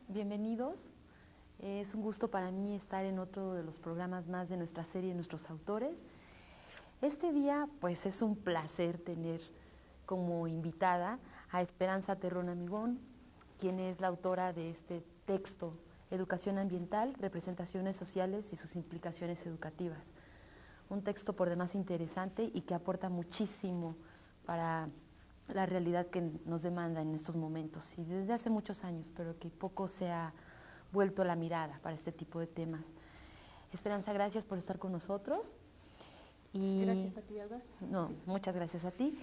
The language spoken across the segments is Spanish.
Bienvenidos. Es un gusto para mí estar en otro de los programas más de nuestra serie Nuestros Autores. Este día, pues, es un placer tener como invitada a Esperanza Terrón Amigón, quien es la autora de este texto, Educación Ambiental, Representaciones Sociales y sus Implicaciones Educativas. Un texto por demás interesante y que aporta muchísimo para la realidad que nos demanda en estos momentos y desde hace muchos años, pero que poco se ha vuelto la mirada para este tipo de temas. Esperanza, gracias por estar con nosotros. Gracias a ti, Alba. No, muchas gracias a ti.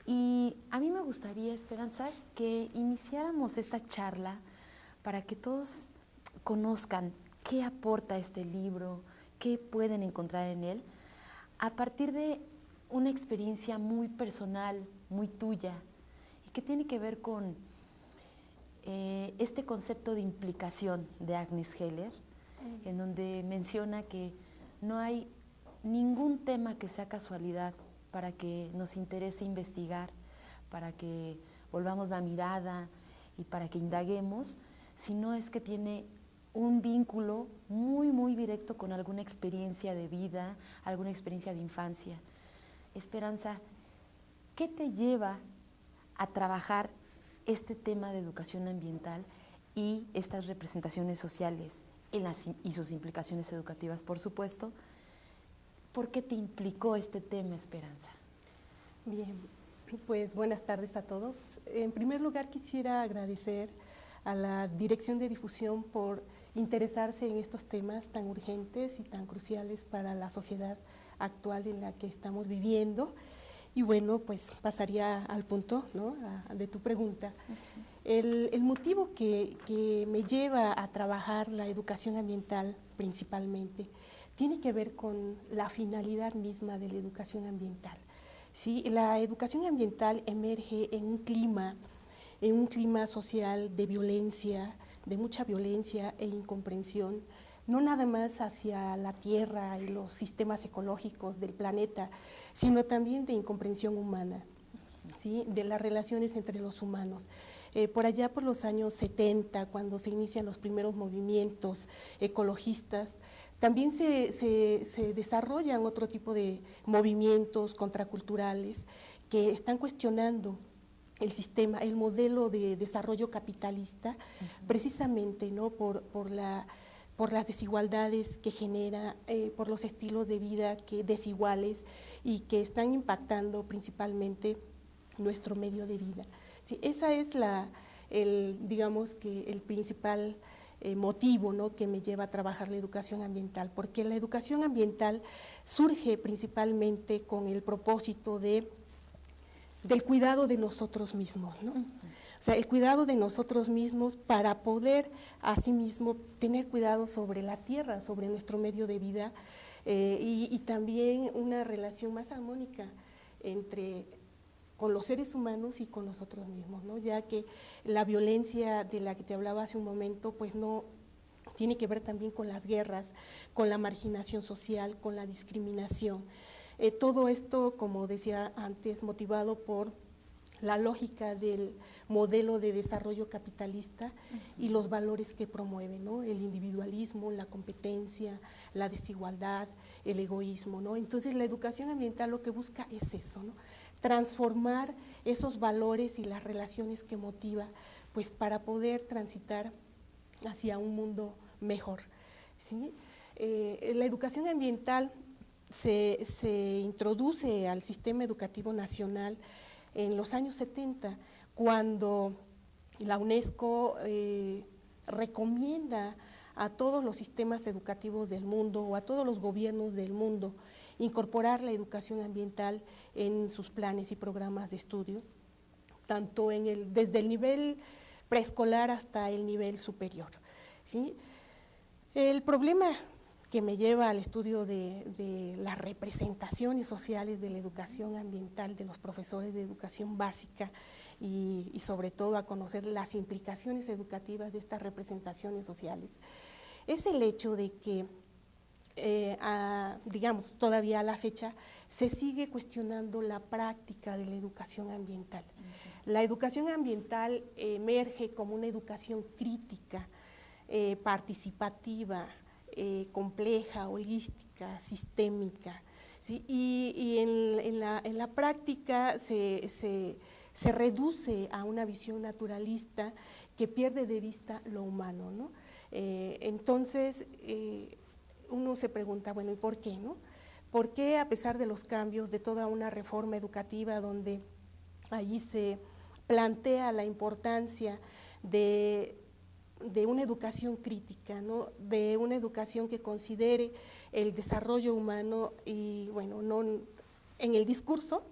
Y a mí me gustaría, Esperanza, que iniciáramos esta charla para que todos conozcan qué aporta este libro, qué pueden encontrar en él, a partir de una experiencia muy personal, muy tuya, y que tiene que ver con este concepto de implicación de Agnes Heller, en donde menciona que no hay ningún tema que sea casualidad para que nos interese investigar, para que volvamos la mirada y para que indaguemos, sino es que tiene un vínculo muy, muy directo con alguna experiencia de vida, alguna experiencia de infancia. Esperanza, ¿qué te lleva a trabajar este tema de educación ambiental y estas representaciones sociales y sus implicaciones educativas, por supuesto? ¿Por qué te implicó este tema, Esperanza? Bien, pues buenas tardes a todos. En primer lugar, quisiera agradecer a la Dirección de Difusión por interesarse en estos temas tan urgentes y tan cruciales para la sociedad actual en la que estamos viviendo. Y bueno, pues pasaría al punto, ¿no?, de tu pregunta. El motivo que me lleva a trabajar la educación ambiental principalmente tiene que ver con la finalidad misma de la educación ambiental. ¿Sí? La educación ambiental emerge en un clima social de violencia, de mucha violencia e incomprensión, no nada más hacia la tierra y los sistemas ecológicos del planeta, sino también de incomprensión humana, ¿sí?, de las relaciones entre los humanos. Por allá por los años 70, cuando se inician los primeros movimientos ecologistas, también se desarrollan otro tipo de movimientos contraculturales que están cuestionando el sistema, el modelo de desarrollo capitalista, precisamente, ¿no?, por las desigualdades que genera, por los estilos de vida desiguales y que están impactando principalmente nuestro medio de vida. Sí, esa es digamos que el principal motivo, ¿no?, que me lleva a trabajar la educación ambiental, porque la educación ambiental surge principalmente con el propósito del cuidado de nosotros mismos, ¿no? O sea, el cuidado de nosotros mismos para poder asimismo tener cuidado sobre la tierra, sobre nuestro medio de vida y también una relación más armónica con los seres humanos y con nosotros mismos, ¿no?, ya que la violencia de la que te hablaba hace un momento, pues no tiene que ver también con las guerras, con la marginación social, con la discriminación. Todo esto, como decía antes, motivado por la lógica del modelo de desarrollo capitalista y los valores que promueve, ¿no?, el individualismo, la competencia, la desigualdad, el egoísmo, ¿no? Entonces la educación ambiental lo que busca es eso, ¿no?, transformar esos valores y las relaciones que motiva, pues para poder transitar hacia un mundo mejor, ¿sí? La educación ambiental se introduce al sistema educativo nacional en los años 70, cuando la UNESCO recomienda a todos los sistemas educativos del mundo o a todos los gobiernos del mundo incorporar la educación ambiental en sus planes y programas de estudio. tanto desde el nivel preescolar hasta el nivel superior, ¿sí? El problema que me lleva al estudio de las representaciones sociales de la educación ambiental de los profesores de educación básica y sobre todo a conocer las implicaciones educativas de estas representaciones sociales, es el hecho de que, digamos, todavía a la fecha, se sigue cuestionando la práctica de la educación ambiental. La educación ambiental emerge como una educación crítica, participativa, compleja, holística, sistémica, ¿sí? Y en la práctica se reduce a una visión naturalista que pierde de vista lo humano, ¿no? Entonces, uno se pregunta, bueno, ¿y por qué, no? ¿Por qué, a pesar de los cambios, de toda una reforma educativa donde allí se plantea la importancia de una educación crítica, ¿no? De una educación que considere el desarrollo humano y, bueno, no, en el discurso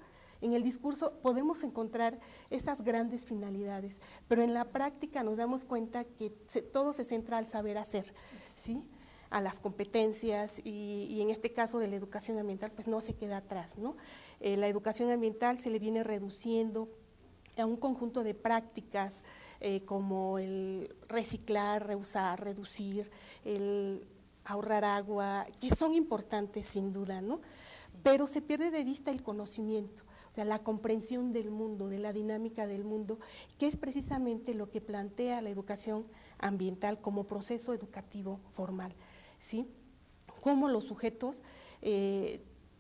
podemos encontrar esas grandes finalidades, pero en la práctica nos damos cuenta que todo se centra al saber hacer, ¿sí? A las competencias y en este caso de la educación ambiental, pues no se queda atrás, ¿no? La educación ambiental se le viene reduciendo a un conjunto de prácticas como el reciclar, reusar, reducir, el ahorrar agua, que son importantes sin duda, ¿no? Pero se pierde de vista el conocimiento, o sea, la comprensión del mundo, de la dinámica del mundo, que es precisamente lo que plantea la educación ambiental como proceso educativo formal, ¿sí? Cómo los sujetos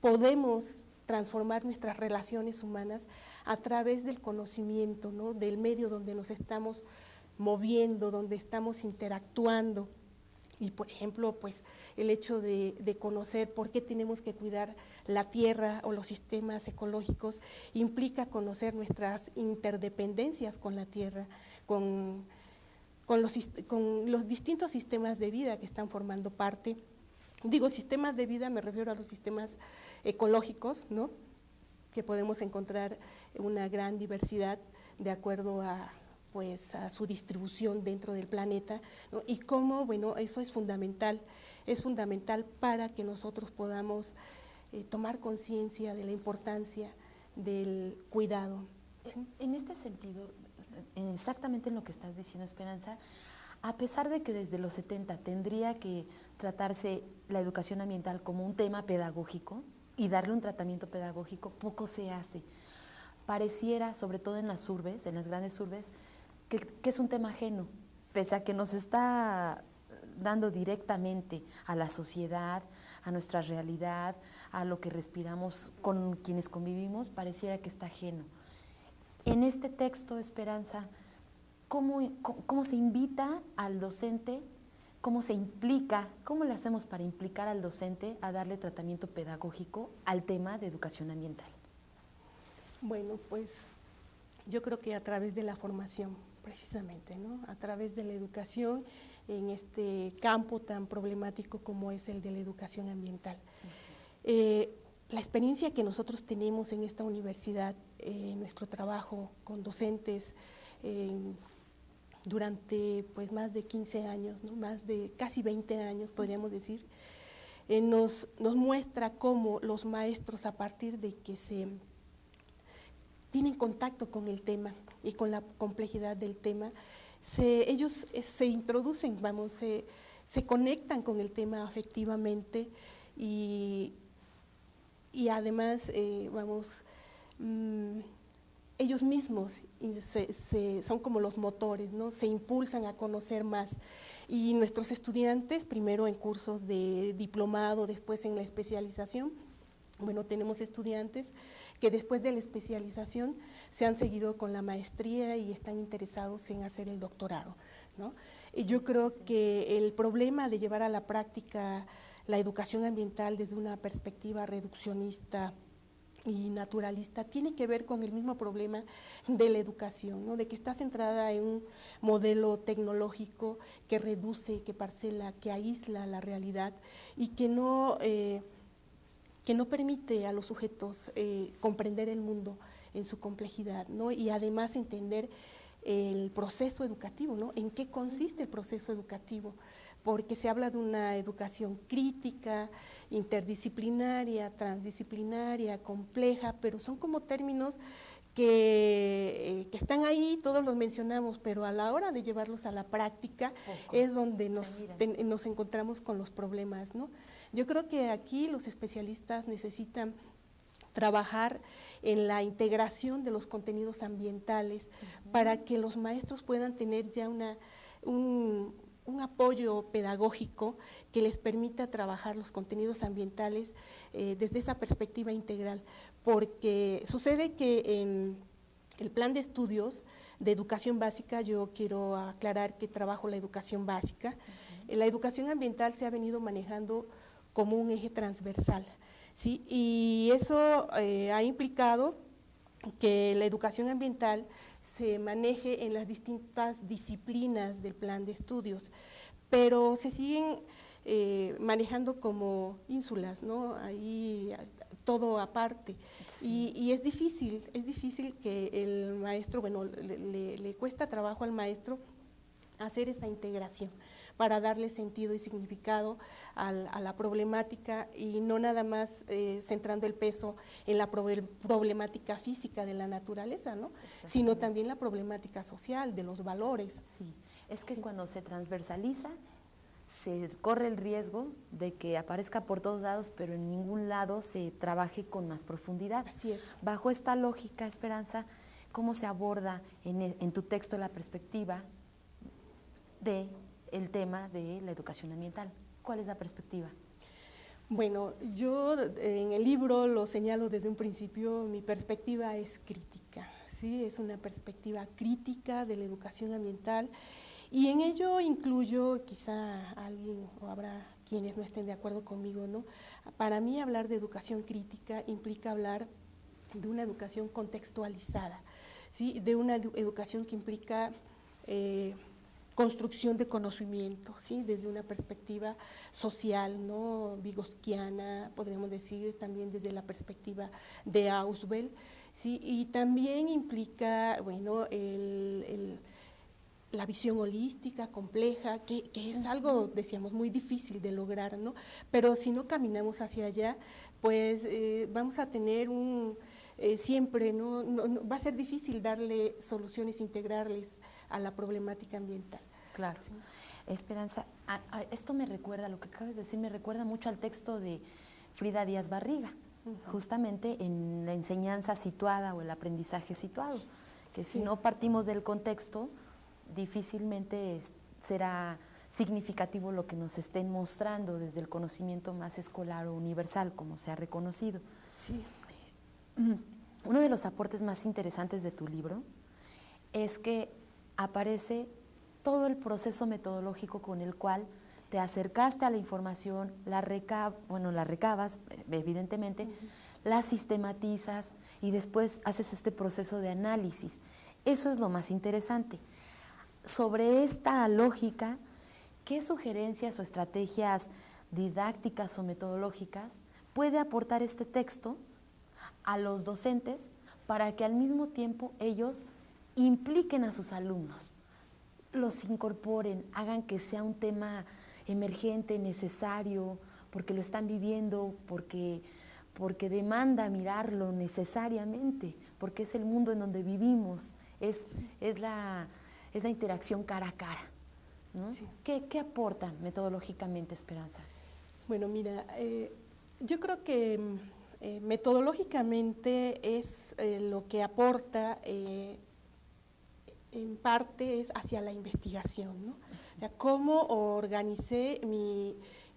podemos transformar nuestras relaciones humanas a través del conocimiento, ¿no? Del medio donde nos estamos moviendo, donde estamos interactuando. Y, por ejemplo, pues el hecho de conocer por qué tenemos que cuidar la tierra o los sistemas ecológicos implica conocer nuestras interdependencias con la tierra, con los distintos sistemas de vida que están formando parte. Digo sistemas de vida, me refiero a los sistemas ecológicos, ¿no? Que podemos encontrar una gran diversidad de acuerdo a su distribución dentro del planeta, ¿no? Y cómo, bueno, eso es fundamental para que nosotros podamos tomar conciencia de la importancia del cuidado. En este sentido, exactamente en lo que estás diciendo, Esperanza, a pesar de que desde los 70 tendría que tratarse la educación ambiental como un tema pedagógico y darle un tratamiento pedagógico, poco se hace. Pareciera, sobre todo en las urbes, en las grandes urbes, que es un tema ajeno, pese a que nos está dando directamente a la sociedad, a nuestra realidad, a lo que respiramos con quienes convivimos, pareciera que está ajeno. En este texto, Esperanza, ¿cómo se invita al docente? ¿Cómo se implica? ¿Cómo le hacemos para implicar al docente a darle tratamiento pedagógico al tema de educación ambiental? Bueno, pues yo creo que a través de la formación, precisamente, ¿no? A través de la educación en este campo tan problemático como es el de la educación ambiental. La experiencia que nosotros tenemos en esta universidad, nuestro trabajo con docentes, durante pues más de 15 años, ¿no? Más de casi 20 años podríamos decir, nos muestra cómo los maestros, a partir de que se tienen contacto con el tema y con la complejidad del tema, ellos se introducen, se conectan con el tema afectivamente y además, ellos mismos son como los motores, ¿no? Se impulsan a conocer más. Y nuestros estudiantes, primero en cursos de diplomado, después en la especialización, bueno, tenemos estudiantes que después de la especialización se han seguido con la maestría y están interesados en hacer el doctorado, ¿no? Y yo creo que el problema de llevar a la práctica la educación ambiental desde una perspectiva reduccionista y naturalista tiene que ver con el mismo problema de la educación, ¿no? De que está centrada en un modelo tecnológico que reduce, que parcela, que aísla la realidad y que no permite a los sujetos comprender el mundo en su complejidad, ¿no? Y además entender el proceso educativo, ¿no? ¿En qué consiste el proceso educativo? Porque se habla de una educación crítica, interdisciplinaria, transdisciplinaria, compleja, pero son como términos que están ahí, todos los mencionamos, pero a la hora de llevarlos a la práctica es donde nos encontramos con los problemas, ¿no? Yo creo que aquí los especialistas necesitan trabajar en la integración de los contenidos ambientales para que los maestros puedan tener ya un apoyo pedagógico que les permita trabajar los contenidos ambientales desde esa perspectiva integral, porque sucede que en el plan de estudios de educación básica, yo quiero aclarar que trabajo la educación básica, la educación ambiental se ha venido manejando como un eje transversal, ¿sí? Y eso ha implicado que la educación ambiental se maneje en las distintas disciplinas del plan de estudios, pero se siguen manejando como ínsulas, ¿no? Ahí todo aparte. Sí. Y es difícil que el maestro, bueno, le cuesta trabajo al maestro hacer esa integración para darle sentido y significado a la problemática y no nada más centrando el peso en la problemática física de la naturaleza, ¿no? Sino también la problemática social, de los valores. Sí, es que cuando se transversaliza, se corre el riesgo de que aparezca por todos lados, pero en ningún lado se trabaje con más profundidad. Así es. Bajo esta lógica, Esperanza, ¿cómo se aborda en tu texto la perspectiva del tema de la educación ambiental? ¿Cuál es la perspectiva? Bueno, yo en el libro lo señalo desde un principio, mi perspectiva es crítica, ¿sí? Es una perspectiva crítica de la educación ambiental y en ello incluyo, quizá alguien o habrá quienes no estén de acuerdo conmigo, ¿no? Para mí hablar de educación crítica implica hablar de una educación contextualizada, ¿sí? De una educación que implica construcción de conocimiento, ¿sí? Desde una perspectiva social, ¿no? Vygotskiana, podríamos decir, también desde la perspectiva de Ausubel, ¿sí? Y también implica, bueno, la visión holística, compleja, que es algo, decíamos, muy difícil de lograr, ¿no? Pero si no caminamos hacia allá, pues vamos a tener siempre, ¿no? Va a ser difícil darle soluciones integrales a la problemática ambiental. Claro. Sí. Esperanza, esto me recuerda, lo que acabas de decir, me recuerda mucho al texto de Frida Díaz Barriga, justamente en la enseñanza situada o el aprendizaje situado, que si no partimos del contexto, difícilmente será significativo lo que nos estén mostrando desde el conocimiento más escolar o universal, como se ha reconocido. Sí. Uno de los aportes más interesantes de tu libro es que aparece todo el proceso metodológico con el cual te acercaste a la información, la recabas, evidentemente, la sistematizas y después haces este proceso de análisis. Eso es lo más interesante. Sobre esta lógica, ¿qué sugerencias o estrategias didácticas o metodológicas puede aportar este texto a los docentes para que al mismo tiempo ellos impliquen a sus alumnos, los incorporen, hagan que sea un tema emergente, necesario, porque lo están viviendo, porque demanda mirarlo necesariamente, porque es el mundo en donde vivimos, es la interacción cara a cara, ¿no? Sí. ¿Qué aporta metodológicamente, Esperanza? Bueno, mira, yo creo que metodológicamente es lo que aporta en parte es hacia la investigación, ¿no? O sea, cómo organicé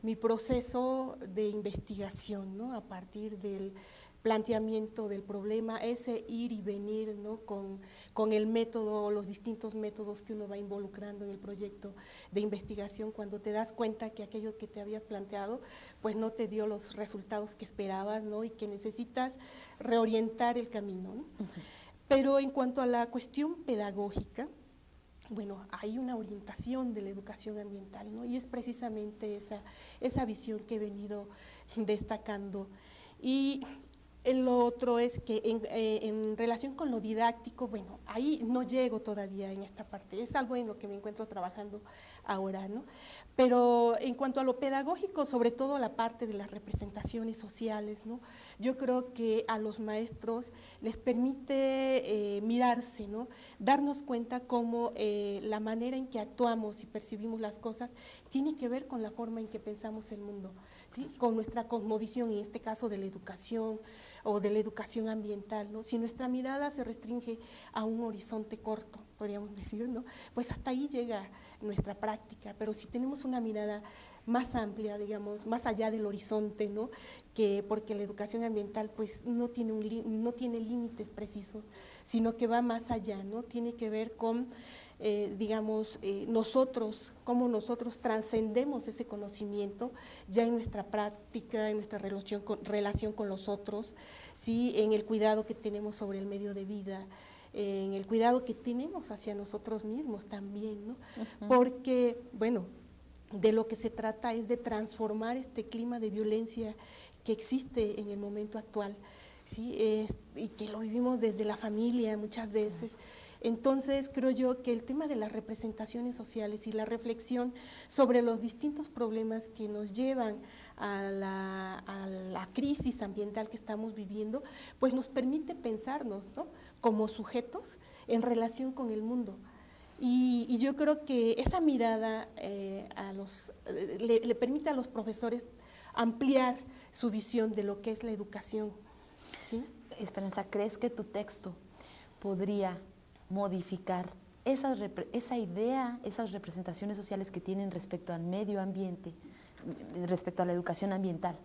mi proceso de investigación, ¿no? A partir del planteamiento del problema, ese ir y venir, ¿no? Con el método, los distintos métodos que uno va involucrando en el proyecto de investigación, cuando te das cuenta que aquello que te habías planteado, pues no te dio los resultados que esperabas, ¿no? Y que necesitas reorientar el camino, ¿no? Pero en cuanto a la cuestión pedagógica, bueno, hay una orientación de la educación ambiental, ¿no? Y es precisamente esa visión que he venido destacando. Y Lo otro es que en relación con lo didáctico, bueno, ahí no llego todavía en esta parte, es algo en lo que me encuentro trabajando ahora, ¿no? Pero en cuanto a lo pedagógico, sobre todo la parte de las representaciones sociales, ¿no? Yo creo que a los maestros les permite mirarse, ¿no? Darnos cuenta cómo la manera en que actuamos y percibimos las cosas tiene que ver con la forma en que pensamos el mundo, ¿sí? Con nuestra cosmovisión, en este caso de la educación o de la educación ambiental, ¿no? Si nuestra mirada se restringe a un horizonte corto, podríamos decir, ¿no? Pues hasta ahí llega nuestra práctica, pero si tenemos una mirada más amplia, digamos, más allá del horizonte, ¿no? Porque la educación ambiental pues no tiene límites precisos, sino que va más allá, ¿no? Tiene que ver con digamos, nosotros, cómo nosotros trascendemos ese conocimiento ya en nuestra práctica, en nuestra relación con los otros, ¿sí? En el cuidado que tenemos sobre el medio de vida, en el cuidado que tenemos hacia nosotros mismos también, ¿no? Porque, bueno, de lo que se trata es de transformar este clima de violencia que existe en el momento actual, ¿sí? Y que lo vivimos desde la familia muchas veces. Entonces, creo yo que el tema de las representaciones sociales y la reflexión sobre los distintos problemas que nos llevan a la crisis ambiental que estamos viviendo, pues nos permite pensarnos, ¿no? Como sujetos en relación con el mundo. Y yo creo que esa mirada le permite a los profesores ampliar su visión de lo que es la educación, ¿sí? Esperanza, ¿crees que tu texto podría modificar esa idea, esas representaciones sociales que tienen respecto al medio ambiente, respecto a la educación ambiental?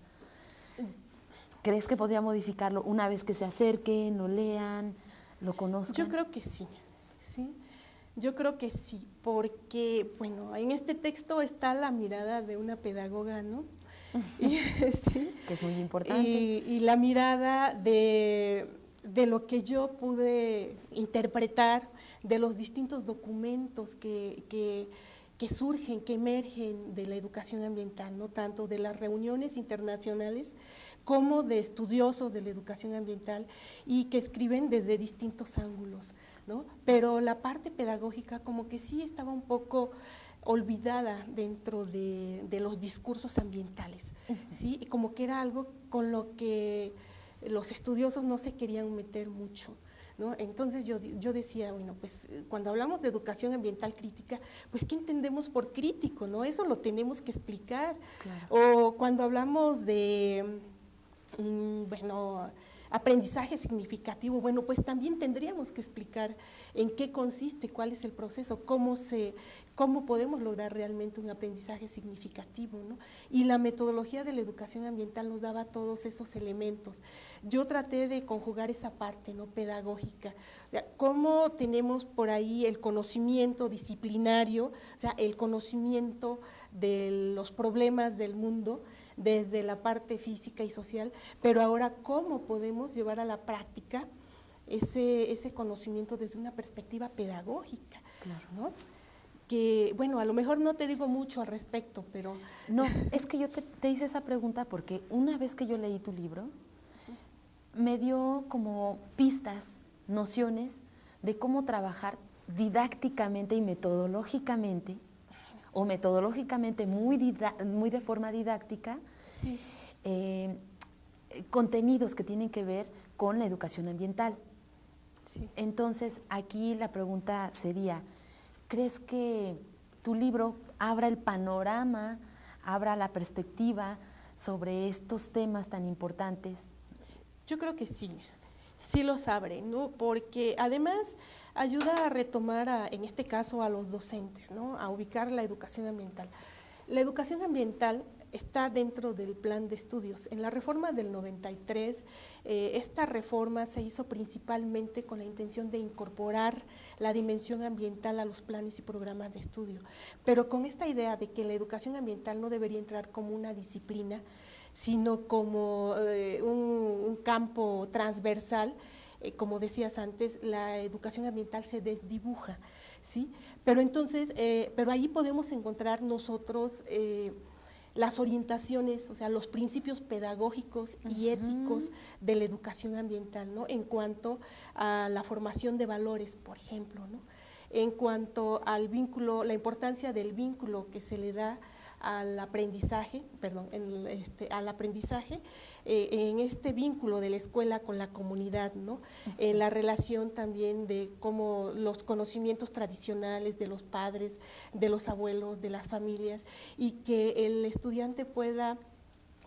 ¿Crees que podría modificarlo una vez que se acerquen, lo lean, lo conozcan? Yo creo que sí, ¿sí? Yo creo que sí, porque, bueno, en este texto está la mirada de una pedagoga, ¿no? ¿Sí? Que es muy importante. Y la mirada de lo que yo pude interpretar de los distintos documentos que surgen, que emergen de la educación ambiental, ¿no? Tanto de las reuniones internacionales como de estudiosos de la educación ambiental y que escriben desde distintos ángulos, ¿no? Pero la parte pedagógica como que sí estaba un poco olvidada dentro de los discursos ambientales, ¿sí? Y como que era algo con lo que los estudiosos no se querían meter mucho, ¿no? Entonces yo decía, bueno, pues cuando hablamos de educación ambiental crítica, pues ¿qué entendemos por crítico, no? Eso lo tenemos que explicar. Claro. O cuando hablamos de, bueno, aprendizaje significativo, bueno, pues también tendríamos que explicar en qué consiste, cuál es el proceso, cómo podemos lograr realmente un aprendizaje significativo, ¿no? Y la metodología de la educación ambiental nos daba todos esos elementos. Yo traté de conjugar esa parte, ¿no? Pedagógica, o sea, cómo tenemos por ahí el conocimiento disciplinario, o sea, el conocimiento de los problemas del mundo, desde la parte física y social, pero ahora cómo podemos llevar a la práctica ese conocimiento desde una perspectiva pedagógica, claro, ¿no? Que, bueno, a lo mejor no te digo mucho al respecto, pero… No, es que yo te hice esa pregunta porque una vez que yo leí tu libro, me dio como pistas, nociones de cómo trabajar didácticamente y metodológicamente, o metodológicamente muy de forma didáctica, sí. Contenidos que tienen que ver con la educación ambiental. Sí. Entonces, aquí la pregunta sería, ¿crees que tu libro abra el panorama, abra la perspectiva sobre estos temas tan importantes? Yo creo que sí, sí los abre, ¿no? Porque además ayuda a retomar, en este caso, a los docentes, ¿no? A ubicar la educación ambiental. La educación ambiental está dentro del plan de estudios. En la reforma del 93, esta reforma se hizo principalmente con la intención de incorporar la dimensión ambiental a los planes y programas de estudio, pero con esta idea de que la educación ambiental no debería entrar como una disciplina, sino como un campo transversal. Como decías antes, la educación ambiental se desdibuja, ¿sí? Pero entonces, pero ahí podemos encontrar nosotros las orientaciones, o sea, los principios pedagógicos y éticos de la educación ambiental, ¿no? En cuanto a la formación de valores, por ejemplo, ¿no? En cuanto al vínculo, la importancia del vínculo que se le da al aprendizaje, al aprendizaje, en este vínculo de la escuela con la comunidad, ¿no? En la relación también de cómo los conocimientos tradicionales de los padres, de los abuelos, de las familias, y que el estudiante pueda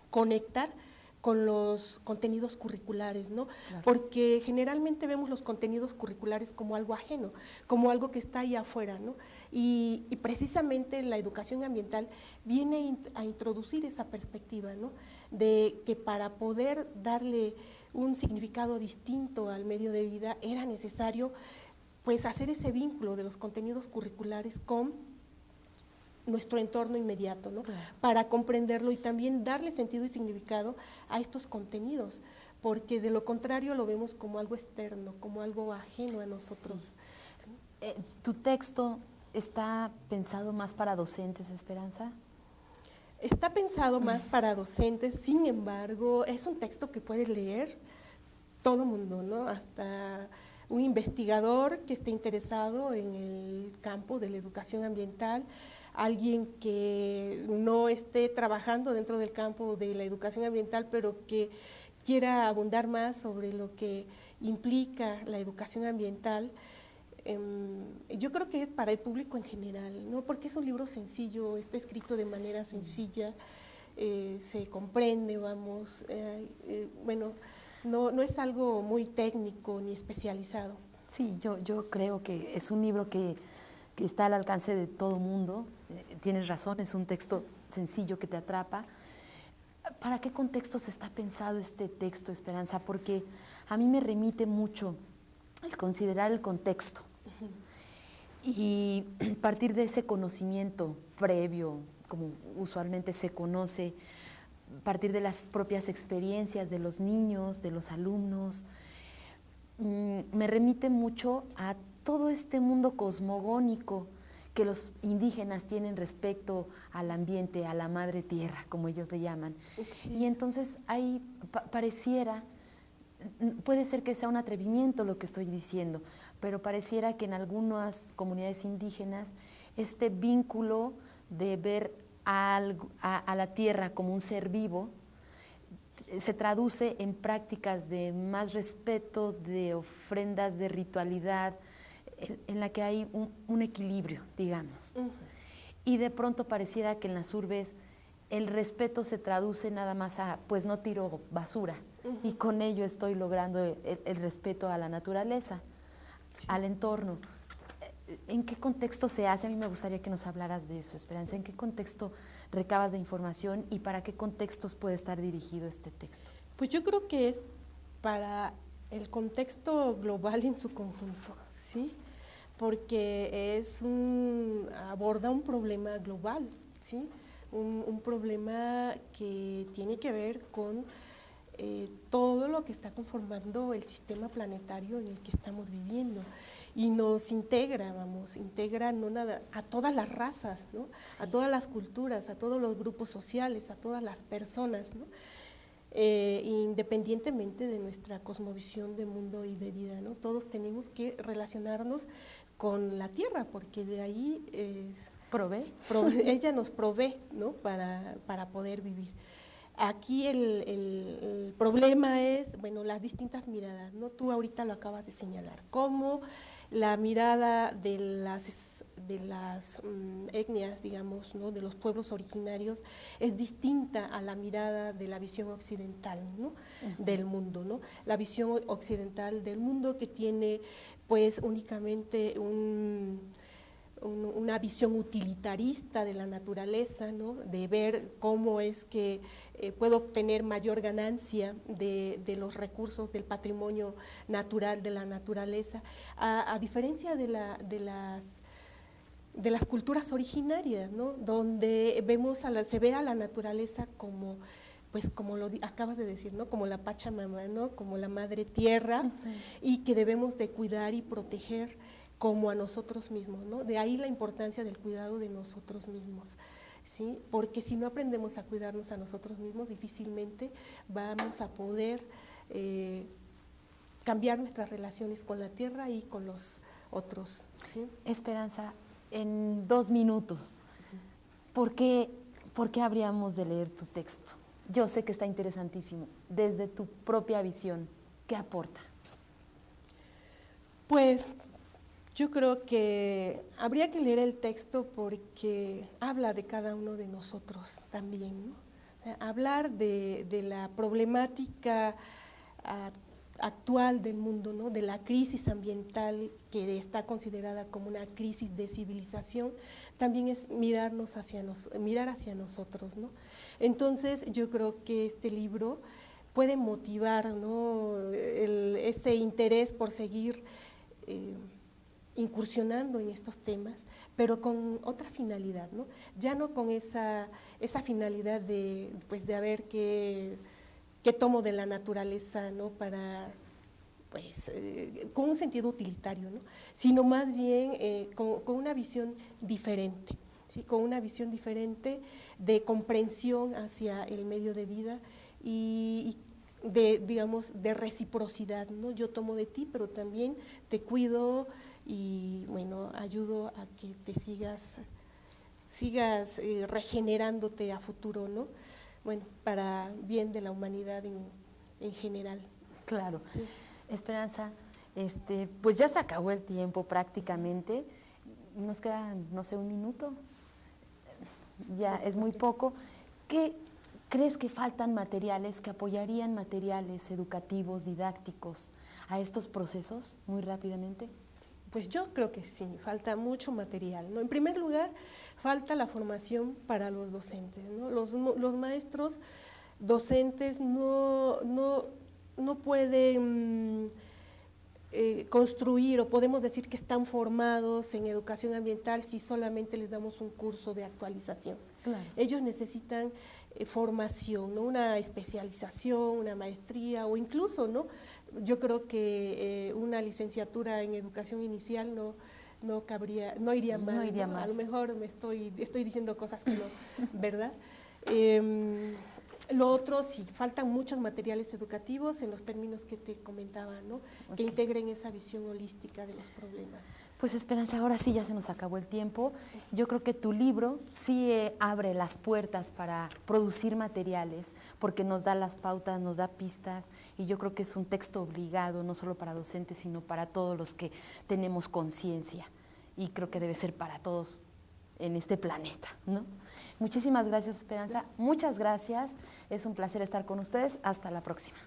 conectar con los contenidos curriculares, ¿no? Claro. Porque generalmente vemos los contenidos curriculares como algo ajeno, como algo que está ahí afuera, ¿no? Y precisamente la educación ambiental viene a introducir esa perspectiva, ¿no? De que para poder darle un significado distinto al medio de vida era necesario, pues, hacer ese vínculo de los contenidos curriculares con nuestro entorno inmediato, ¿no? Claro. Para comprenderlo y también darle sentido y significado a estos contenidos, porque de lo contrario lo vemos como algo externo, como algo ajeno a nosotros. Sí. ¿Tu texto está pensado más para docentes, Esperanza? Está pensado más para docentes, sin embargo, es un texto que puede leer todo mundo, ¿no? Hasta un investigador que esté interesado en el campo de la educación ambiental, alguien que no esté trabajando dentro del campo de la educación ambiental, pero que quiera abundar más sobre lo que implica la educación ambiental. Yo creo que para el público en general, ¿no? Porque es un libro sencillo, está escrito de manera sencilla, se comprende, vamos, bueno, no es algo muy técnico ni especializado. Sí, yo creo que es un libro que está al alcance de todo mundo. Tienes razón, es un texto sencillo que te atrapa. ¿Para qué contextos está pensado este texto, Esperanza? Porque a mí me remite mucho el considerar el contexto y partir de ese conocimiento previo, como usualmente se conoce, partir de las propias experiencias de los niños, de los alumnos, me remite mucho a todo este mundo cosmogónico que los indígenas tienen respecto al ambiente, a la madre tierra, como ellos le llaman. Sí. Y entonces ahí pareciera, puede ser que sea un atrevimiento lo que estoy diciendo, pero pareciera que en algunas comunidades indígenas este vínculo de ver a la tierra como un ser vivo se traduce en prácticas de más respeto, de ofrendas, de ritualidad, en la que hay un equilibrio, digamos. Y de pronto pareciera que en las urbes el respeto se traduce nada más a, pues no tiro basura, y con ello estoy logrando el respeto a la naturaleza, sí, al entorno. ¿En qué contexto se hace? A mí me gustaría que nos hablaras de eso, Esperanza. ¿En qué contexto recabas de información y para qué contextos puede estar dirigido este texto? Pues yo creo que es para el contexto global en su conjunto, ¿sí? Porque aborda un problema global, ¿sí? Un problema que tiene que ver con todo lo que está conformando el sistema planetario en el que estamos viviendo. Y nos integra, integra no nada, a todas las razas, ¿no? Sí. A todas las culturas, a todos los grupos sociales, a todas las personas, ¿no? Independientemente de nuestra cosmovisión de mundo y de vida, ¿no? Todos tenemos que relacionarnos con la tierra, porque de ahí ella nos provee, ¿no? para poder vivir. Aquí el problema es, bueno, las distintas miradas, ¿no? Tú ahorita lo acabas de señalar, cómo la mirada de las etnias, digamos, ¿no? De los pueblos originarios es distinta a la mirada de la visión occidental, ¿no? Del mundo, ¿no? La visión occidental del mundo que tiene pues únicamente una visión utilitarista de la naturaleza, ¿no? De ver cómo es que puedo obtener mayor ganancia de los recursos del patrimonio natural de la naturaleza, a diferencia de las culturas originarias, ¿no? Donde se ve a la naturaleza como, pues como lo acabas de decir, ¿no? Como la Pachamama, ¿no? Como la madre tierra, y que debemos de cuidar y proteger como a nosotros mismos, ¿no? De ahí la importancia del cuidado de nosotros mismos, ¿sí? Porque si no aprendemos a cuidarnos a nosotros mismos, difícilmente vamos a poder cambiar nuestras relaciones con la tierra y con los otros, ¿sí? Esperanza, en 2 minutos, ¿por qué habríamos de leer tu texto? Yo sé que está interesantísimo, desde tu propia visión, ¿qué aporta? Pues yo creo que habría que leer el texto porque habla de cada uno de nosotros también, ¿no? Hablar de la problemática actual del mundo, ¿no? De la crisis ambiental que está considerada como una crisis de civilización, también es mirar hacia nosotros, ¿no? Entonces yo creo que este libro puede motivar, ¿no? Ese interés por seguir incursionando en estos temas, pero con otra finalidad, ¿no? Ya no con esa finalidad de, pues, de a ver qué tomo de la naturaleza, ¿no? Para, pues, con un sentido utilitario, ¿no? Sino más bien con una visión diferente, ¿sí? Con una visión diferente de comprensión hacia el medio de vida y digamos, de reciprocidad, ¿no? Yo tomo de ti, pero también te cuido y, bueno, ayudo a que te sigas regenerándote a futuro, ¿no? Bueno, para bien de la humanidad en general. Claro. Sí. Esperanza, pues ya se acabó el tiempo prácticamente, nos queda, no sé, 1 minuto, ya es muy poco. ¿Qué crees que faltan materiales que apoyarían materiales educativos, didácticos a estos procesos muy rápidamente? Pues yo creo que sí, falta mucho material, ¿no? En primer lugar, falta la formación para los docentes, ¿no? Los maestros docentes no pueden construir, o podemos decir que están formados en educación ambiental si solamente les damos un curso de actualización. Claro. Ellos necesitan formación, ¿no? Una especialización, una maestría o incluso, ¿no? Yo creo que una licenciatura en educación inicial no cabría, no iría mal. No iría mal. A lo mejor estoy diciendo cosas que no, ¿verdad? Lo otro, sí, faltan muchos materiales educativos en los términos que te comentaba, ¿no? Okay. Que integren esa visión holística de los problemas. Pues Esperanza, ahora sí ya se nos acabó el tiempo. Yo creo que tu libro sí abre las puertas para producir materiales, porque nos da las pautas, nos da pistas, y yo creo que es un texto obligado, no solo para docentes, sino para todos los que tenemos conciencia, y creo que debe ser para todos en este planeta, ¿no? Muchísimas gracias, Esperanza. Muchas gracias. Es un placer estar con ustedes. Hasta la próxima.